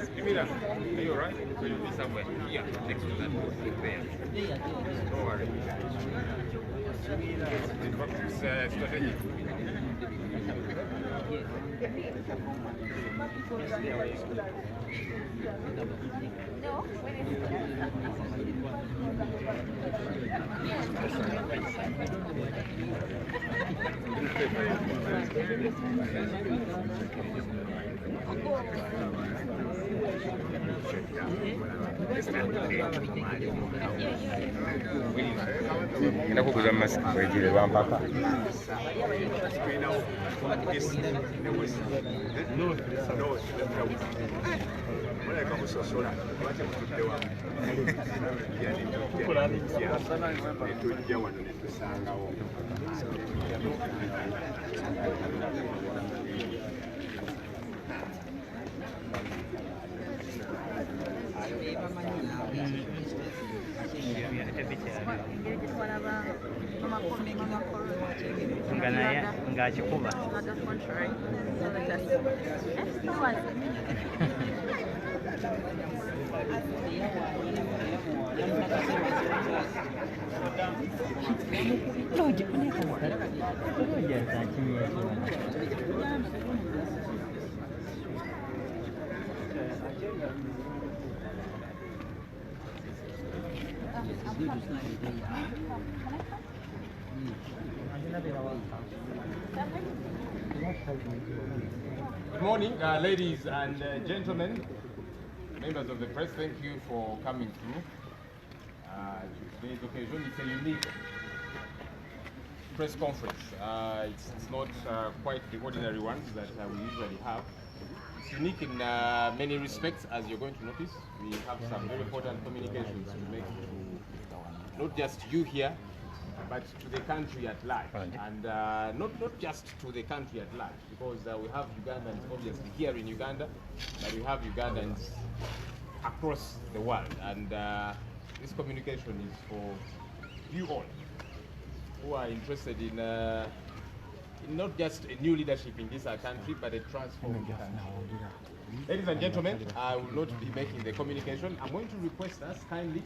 Ekibiina, are you alright? Will be somewhere here next to that there. Don't worry. It's strategic. No, Ina kukuza mask wejile bampaka. ngakikuba Good morning, ladies and gentlemen, members of the press. Thank you for coming through. Today's occasion is a unique press conference. It's not quite the ordinary ones that we usually have. It's unique in many respects, as you're going to notice. We have some very important communications to make to not just you here, but to the country at large, and not just to the country at large, because we have Ugandans obviously here in Uganda, but we have Ugandans across the world, and this communication is for you all who are interested in not just a new leadership in this country, but a transformed country. Ladies and gentlemen, I will not be making the communication. I'm going to request us kindly,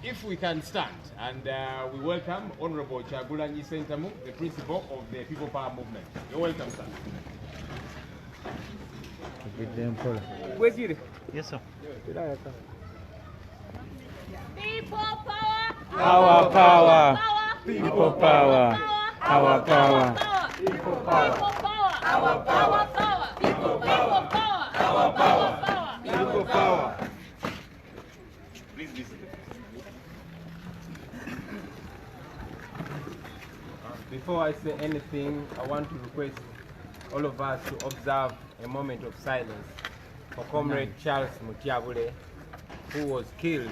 if we can stand, and we welcome Honorable Kyagulanyi Ssentamu, the principal of the People Power Movement. You're welcome, sir. Yes, sir. people power, Our power, people power, our power, people power, our power, people power, our power, people power. Please listen. Before I say anything, I want to request all of us to observe a moment of silence for Comrade Charles Mutyabule, who was killed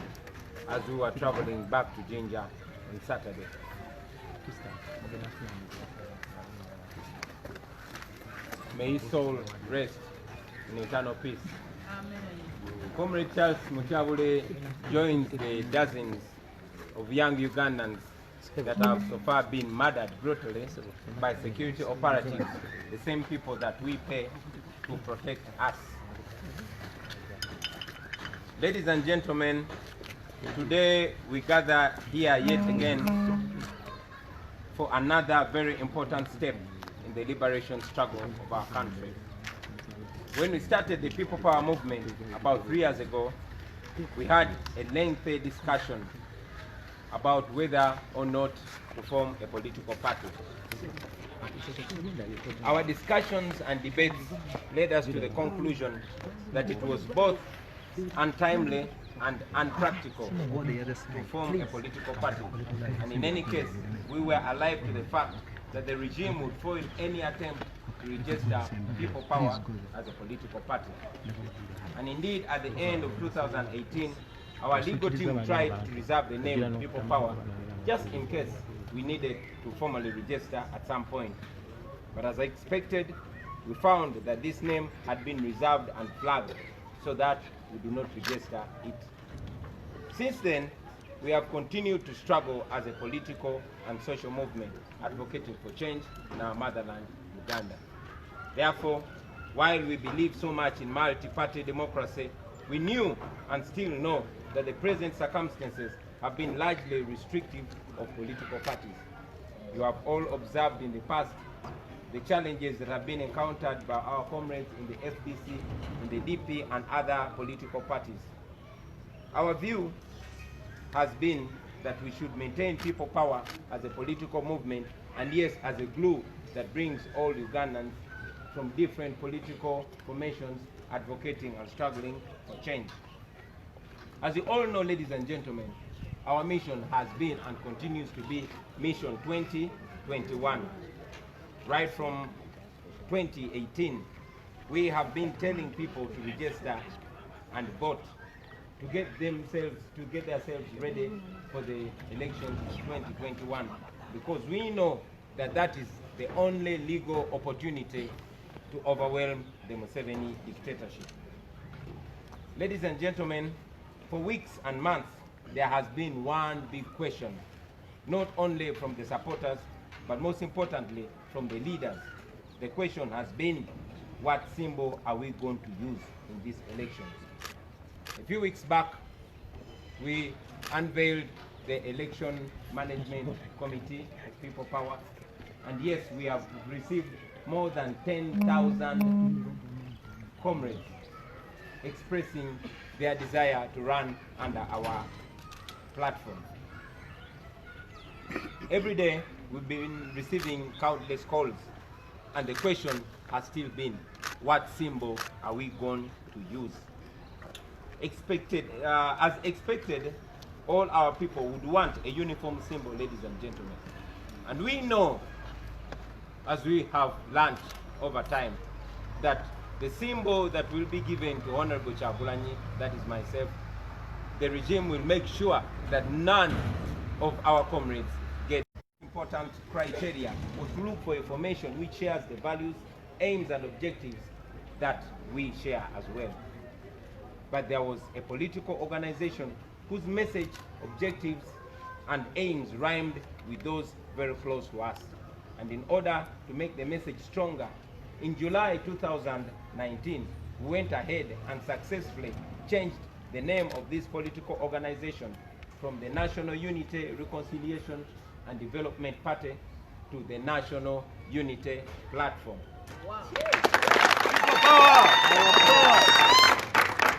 as we were traveling back to Jinja on Saturday. May his soul rest in eternal peace. Amen. Comrade Charles Mutyabule joins the dozens of young Ugandans that have so far been murdered brutally by security operatives, the same people that we pay to protect us. Ladies and gentlemen, today we gather here yet again for another very important step in the liberation struggle of our country. When we started the People Power Movement about 3 years ago, we had a lengthy discussion about whether or not to form a political party. Our discussions and debates led us to the conclusion that it was both untimely and unpractical to form a political party. And in any case, we were alive to the fact that the regime would foil any attempt to register People Power as a political party. And indeed, at the end of 2018, our legal team tried to reserve the name People Power just in case we needed to formally register at some point. But as I expected, we found that this name had been reserved and flagged so that we do not register it. Since then, we have continued to struggle as a political and social movement advocating for change in our motherland, Uganda. Therefore, while we believe so much in multi-party democracy, we knew and still know that the present circumstances have been largely restrictive of political parties. You have all observed in the past the challenges that have been encountered by our comrades in the FDC, in the DP, and other political parties. Our view has been that we should maintain People Power as a political movement, and yes, as a glue that brings all Ugandans from different political formations advocating and struggling for change. As you all know, ladies and gentlemen, our mission has been and continues to be Mission 2021. Right from 2018, we have been telling people to register and vote to get themselves ready for the elections in 2021, because we know that that is the only legal opportunity to overwhelm the Museveni dictatorship. Ladies and gentlemen, for weeks and months, there has been one big question, not only from the supporters, but most importantly, from the leaders. The question has been, what symbol are we going to use in these elections? A few weeks back, we unveiled the Election Management Committee of People Power, and yes, we have received more than 10,000 comrades expressing their desire to run under our platform. Every day, we've been receiving countless calls, and the question has still been, what symbol are we going to use? As expected, all our people would want a uniform symbol, ladies and gentlemen. And we know, as we have learned over time, that the symbol that will be given to Honorable Chagulanyi, that is myself, the regime will make sure that none of our comrades get important criteria or to look for information which shares the values, aims, and objectives that we share as well. But there was a political organization whose message, objectives, and aims rhymed with those very close to us. And in order to make the message stronger, in July 2019, we went ahead and successfully changed the name of this political organization from the National Unity, Reconciliation and Development Party to the National Unity Platform. Wow.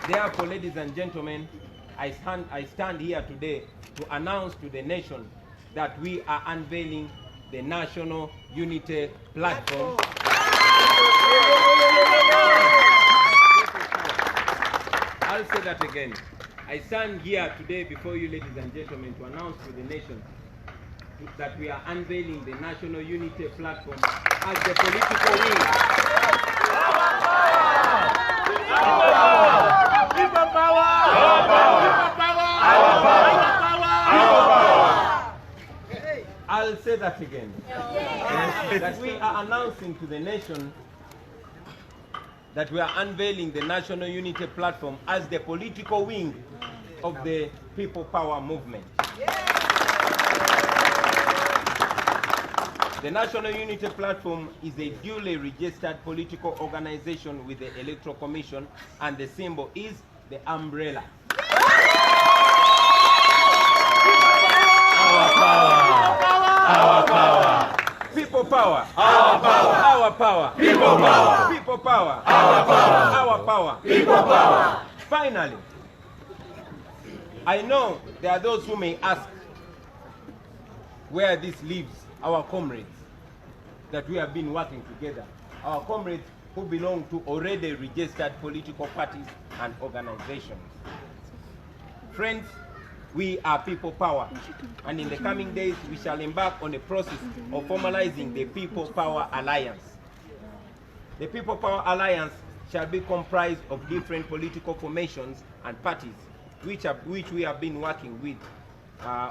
Therefore, ladies and gentlemen, I stand here today to announce to the nation that we are unveiling the National Unity Platform. I'll say that again. I stand here today before you, ladies and gentlemen, to announce to the nation that we are unveiling the National Unity Platform as the political wing. People power! Our power! People power! Our power! I'll say that again. That we are announcing to the nation that we are unveiling the National Unity Platform as the political wing of the People Power movement. The National Unity Platform is a duly registered political organization with the Electoral Commission, and the symbol is the umbrella. Our power! Our power! People power! Our power! Our power! People power! People power! Our power! Our power! People power! Finally, I know there are those who may ask where this leaves our comrades that we have been working together, our comrades who belong to already registered political parties and organizations. Friends, we are People Power, and in the coming days we shall embark on a process of formalizing the People Power Alliance. The People Power Alliance shall be comprised of different political formations and parties, which we have been working with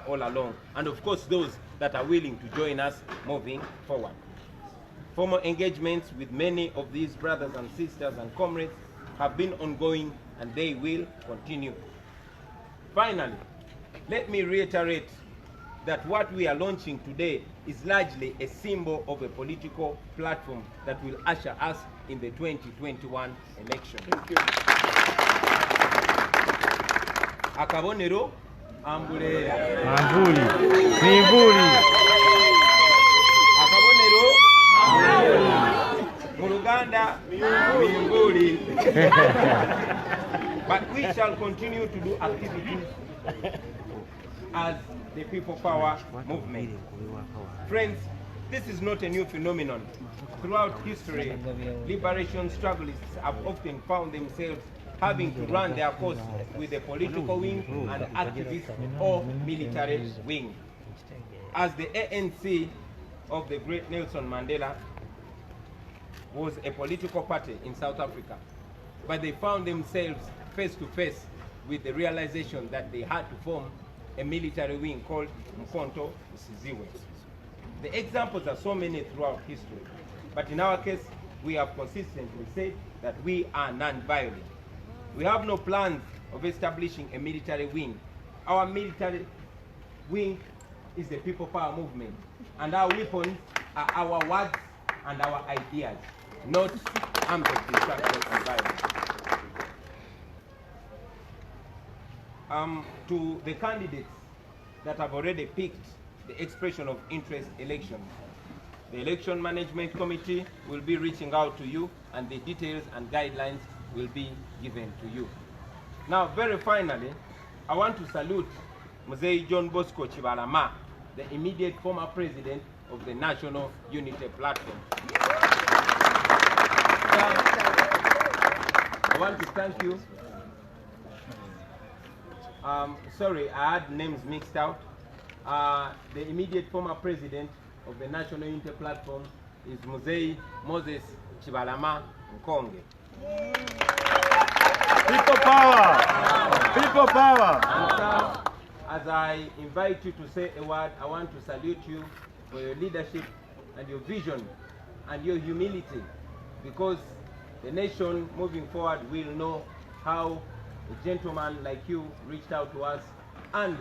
all along, and of course those that are willing to join us moving forward. Formal engagements with many of these brothers and sisters and comrades have been ongoing, and they will continue. Finally, let me reiterate that what we are launching today is largely a symbol of a political platform that will usher us in the 2021 election. Thank you. Akabonero ambulera. Manvuli. Mivuli. Akabonero mu Luganda mivuli. But we shall continue to do activities as the People Power movement. Friends, this is not a new phenomenon. Throughout history, liberation struggleists have often found themselves having to run their course with a political wing and activist or military wing. As the ANC of the great Nelson Mandela was a political party in South Africa, but they found themselves face to face with the realization that they had to form a military wing called Mkonto Siziwe. The examples are so many throughout history, but in our case, we have consistently said that we are non-violent. We have no plans of establishing a military wing. Our military wing is the People Power movement, and our weapons are our words and our ideas, not arms of destruction and violence. To the candidates that have already picked the expression of interest elections, the Election Management Committee will be reaching out to you, and the details and guidelines will be given to you. Now, very finally, I want to salute Mzee John Bosco Chibalama, the immediate former president of the National Unity Platform. I want to thank you. Sorry, I had names mixed out. The immediate former president of the National Unity Platform is Mzee Moses Chibalama Nkonge. People power! People power! And sir, as I invite you to say a word, I want to salute you for your leadership and your vision and your humility, because the nation moving forward will know how a gentleman like you reached out to us and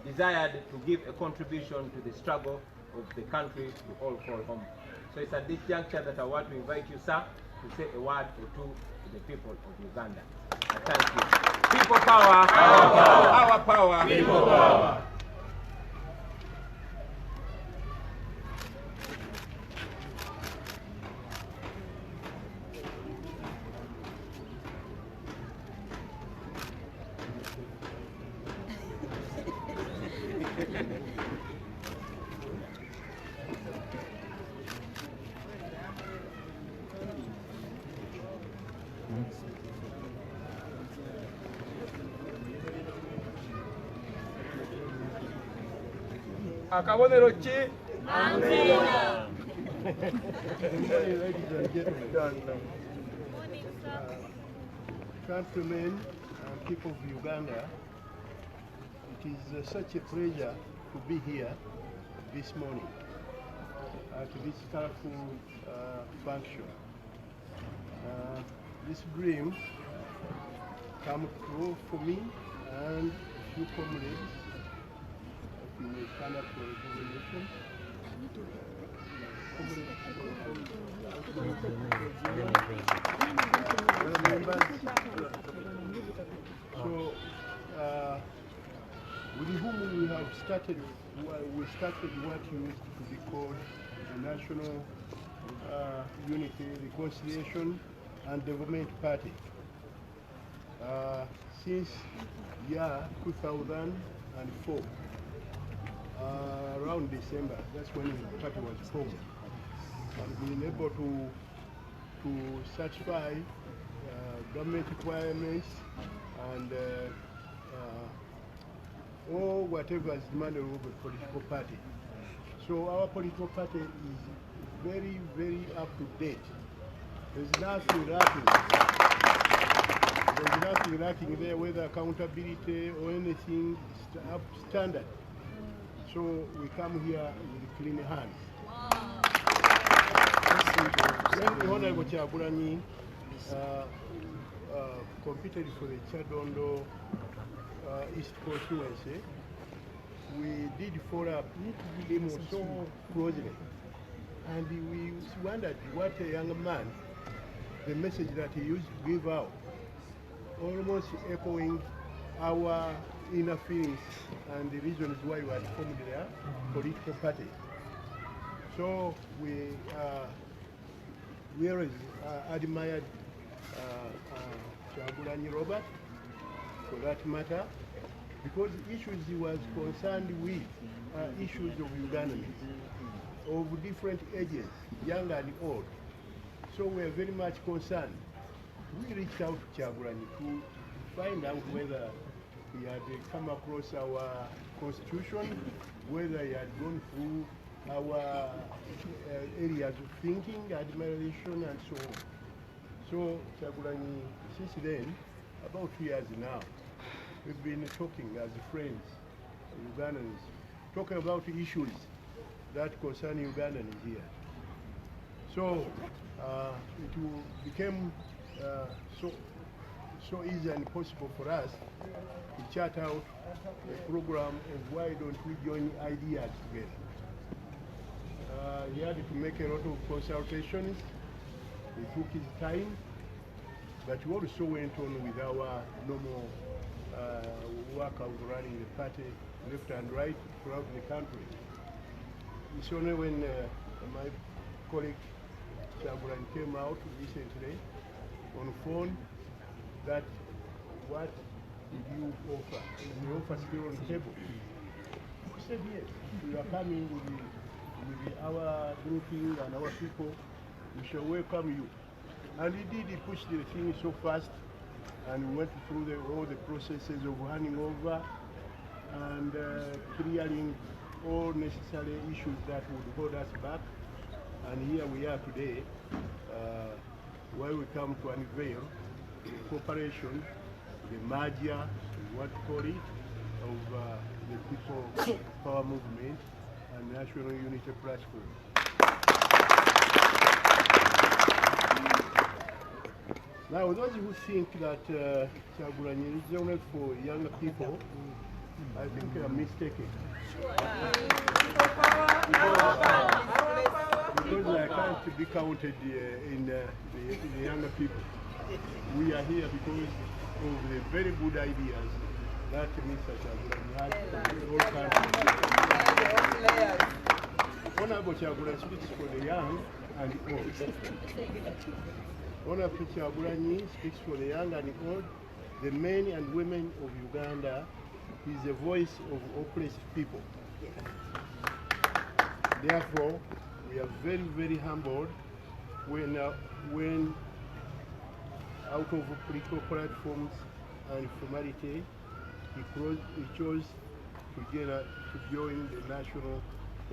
desired to give a contribution to the struggle of the country we all call home. So it's at this juncture that I want to invite you, sir, to say a word or two to the people of Uganda. I thank you. People power, our power, our power, people power. Akabonero ki? Manzina. Ladies and gentlemen, countrymen and people of Uganda, it is such a pleasure to be here this morning at this colorful function. This dream came true for me and a few comrades in the Uganda for Revolution. So, with whom we have started, we started what used to be called the National Unity, Reconciliation and Development Party. Since year 2004, around December, that's when the party was formed. And being able to satisfy government requirements and or whatever is demanded of a political party. So our political party is very, very up to date There's nothing lacking. There's nothing lacking there, whether accountability or anything up standard. So we come here with clean hands. When the Honorable Kyagulanyi competed for the Kyadondo East constituency, we did follow up him so closely. And we wondered what a young man, the message that he used to give out, almost echoing our inner feelings and the reasons why we had formed their political party. So we always admired Kyagulanyi Robert, for that matter, because issues he was concerned with issues of Ugandans of different ages, young and old. So we are very much concerned. We reached out to Kyagulanyi to find out whether he had come across our constitution, whether he had gone through our areas of thinking, admiration, and so on. So Kyagulanyi, since then, about 2 years now, we've been talking as friends, Ugandans, talking about issues that concern Ugandans here. So it became so easy and possible for us to chart out a program of why don't we join ideas together. He had to make a lot of consultations. He took his time, but we also went on with our normal work of running the party left and right throughout the country. It's only when my colleague Kyagulanyi came out recently on phone that what did you offer? Is the offer still on the table? We said yes. We are coming with our grouping and our people. We shall welcome you. And he did, he pushed the thing so fast, and we went through all the processes of handing over and clearing all necessary issues that would hold us back. And here we are today, where we come to unveil the cooperation, the merger, what to call it, of the People Power Movement and National Unity Platform. Now, those who think that Kyagulanyi is only for younger people, I think they are mistaken. Because I can't be counted in the younger people. We are here because of the very good ideas that Mr. Kyagulanyi has for all countries. Honorable Kyagulanyi speaks for the young and the old. Honorable Kyagulanyi speaks for the young and the old, the men and women of Uganda. He is the voice of oppressed people. Therefore, we are very, very humbled when out of political platforms and formality, he chose to join the National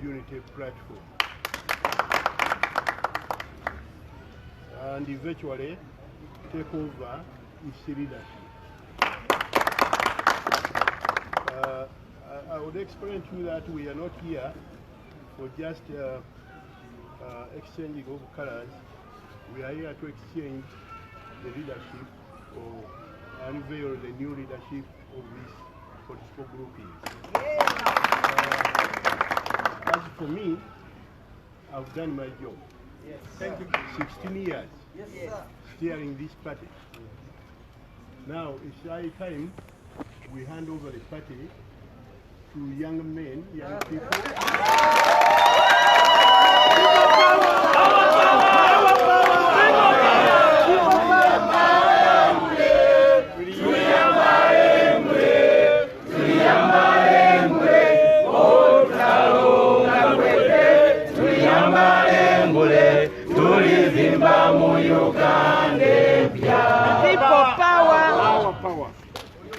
Unity Platform. And eventually take over its leadership. I would explain to you that we are not here for just exchanging of colors. We are here to exchange the leadership or unveil the new leadership of this political grouping. As for me, I've done my job. Yes. Thank you. 16 years steering this party. Now it's high time we hand over the party to young men, young people.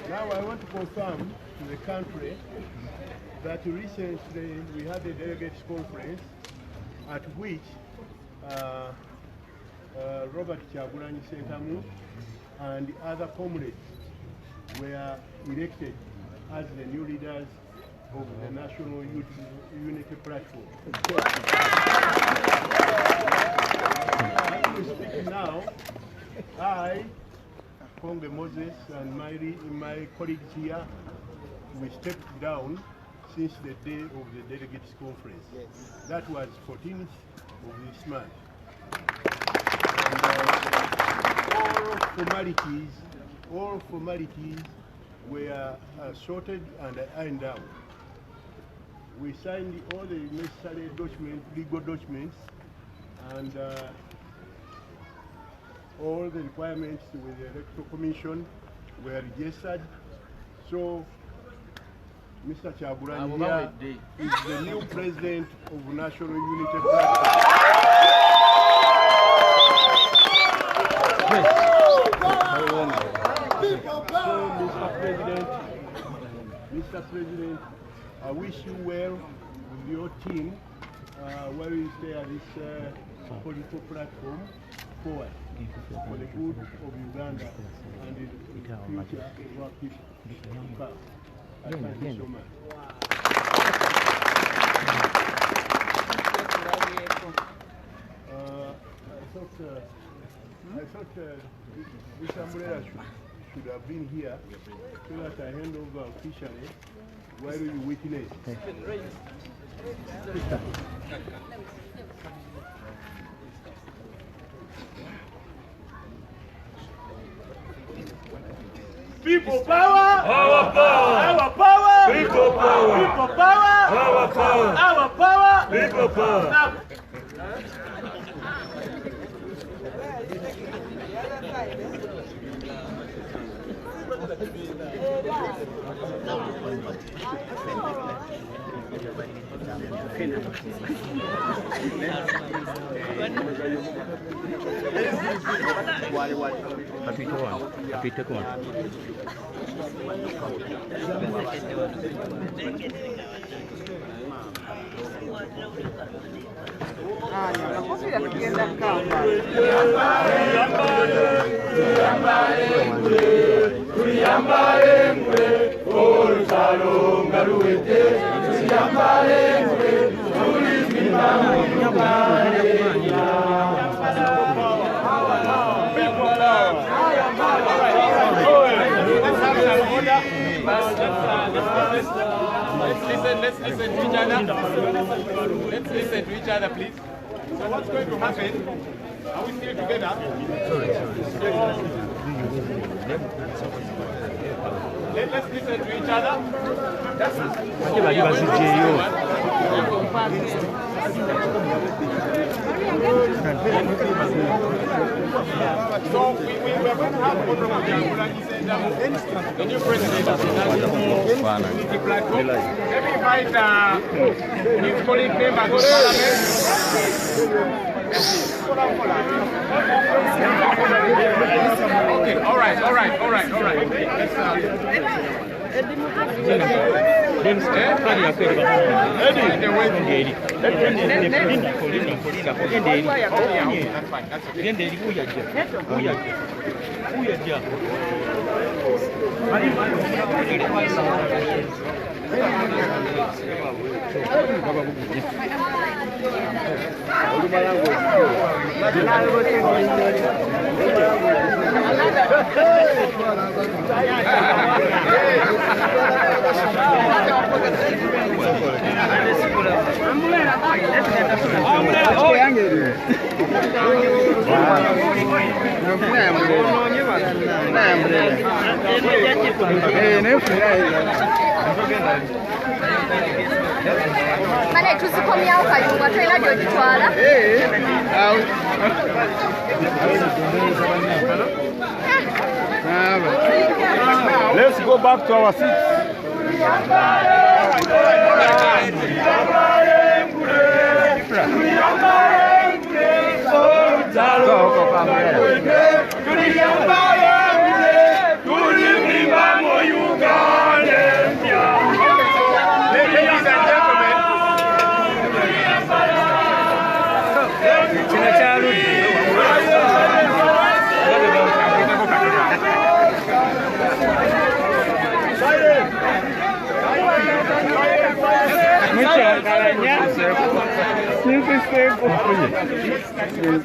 Now I want to confirm to the country that recently we had a delegates conference at which Robert Kyagulanyi Ssentamu and other comrades were elected as the new leaders of the National Unity Platform. As we speak now, I, Konge Moses, and my colleagues here, we stepped down since the day of the delegates conference. Yes. That was 14th of this month. And, all formalities were sorted and ironed out. We signed all the necessary documents, legal documents, and all the requirements with the Electoral Commission were registered. So Mr. Kyagulanyi is the new president of National Unity Platform. So, Mr. President, I wish you well with your team while you stay at this political platform forward for the good of Uganda and the future of our people. Thank you so much. I thought this umbrella should have been here so that I hand over officially while you witness. People power! Our power! Our power! People power! People power! Our power! Our power! People power! Now, Let's listen to each other. Let's listen to each other, please. So what's going to happen? Are we still together? Let's listen to each other. So we are going to have Honorable Kyagulanyi Ssentamu, the new president of the National Unity Platform. Let me invite his colleague members of Parliament. Okay, all right. Mane tusikomyawo kayunga tulina gy'ogitwala. Let's go back to our seats.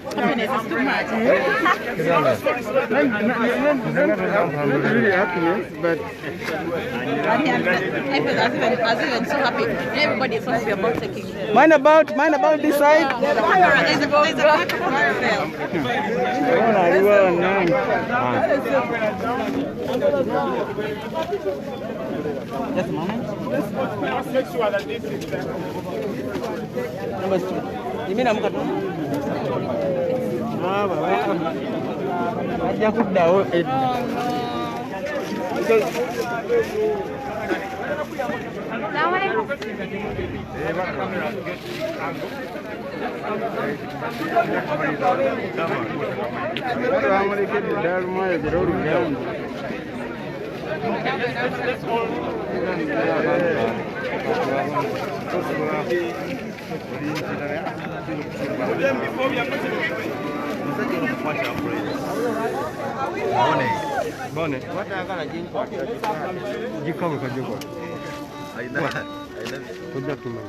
Happiness is too much. Not really happiness, but I was even so happy. Everybody is so happy about taking them. Mind about this side? There's a caravelle. Just a moment. Let's make sure that this is You mean I'm going to Bonnet. What are you going to come with you? I love Put that to my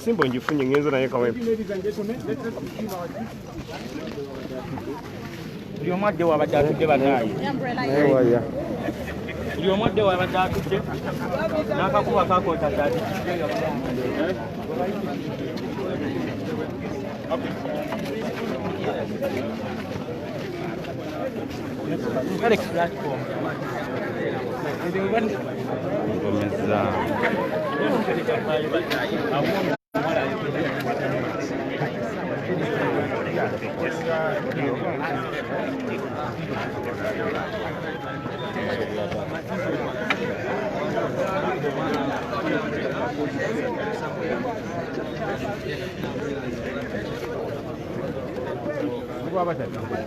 Simple njifunye ngenzo naye kawe. Ndio mwadde wabadde banaye. Ewa. Ndio mwadde wabadde n'akakuba kakota tati. Alex platform.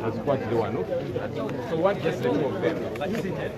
That's quite the one, no? So what gets the two of them? Seated.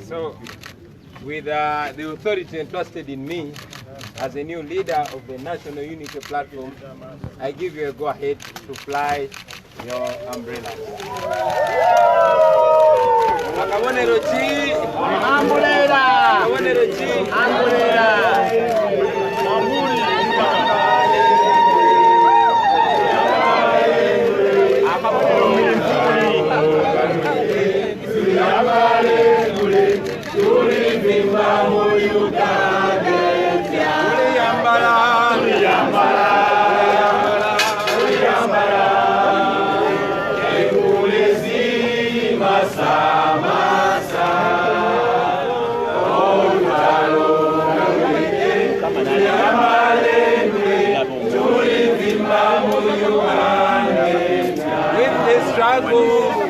So, with the authority entrusted in me as a new leader of the National Unity Platform, I give you a go-ahead to fly your umbrella. Akabonero ki? Umbrella. Akabonero ki? Umbrella.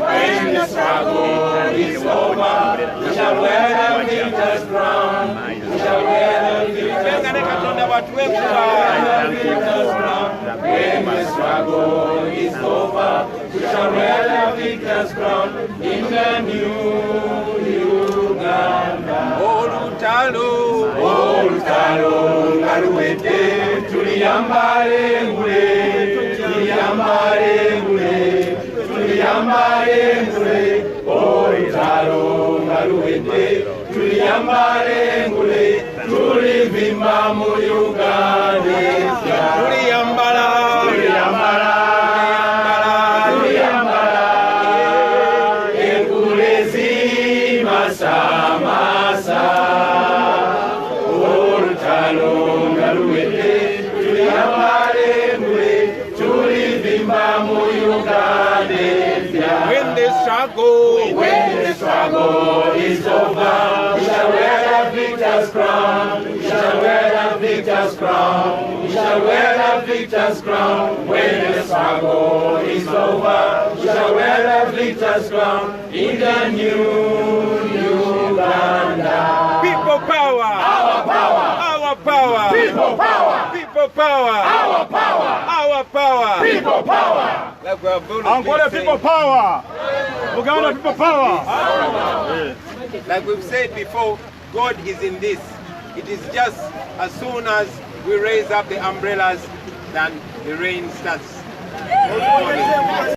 When the struggle is over, we shall wear the victor's crown. We shall wear the victor's crown. When the struggle is over, we shall wear the victor's crown in the new Uganda. Olutalo, Galuwete, Tulia When the struggle is over, we shall wear the victor's crown. We shall wear the victor's crown. We shall wear the victor's crown. When the struggle is over, we shall wear the victor's crown in the new Uganda. People power! Our power! Our power! People power! People power! Our power! Our power! People power! Like we are both Angola people power! Uganda people power! Like we've said before, God is in this. It is just as soon as we raise up the umbrellas, then the rain starts.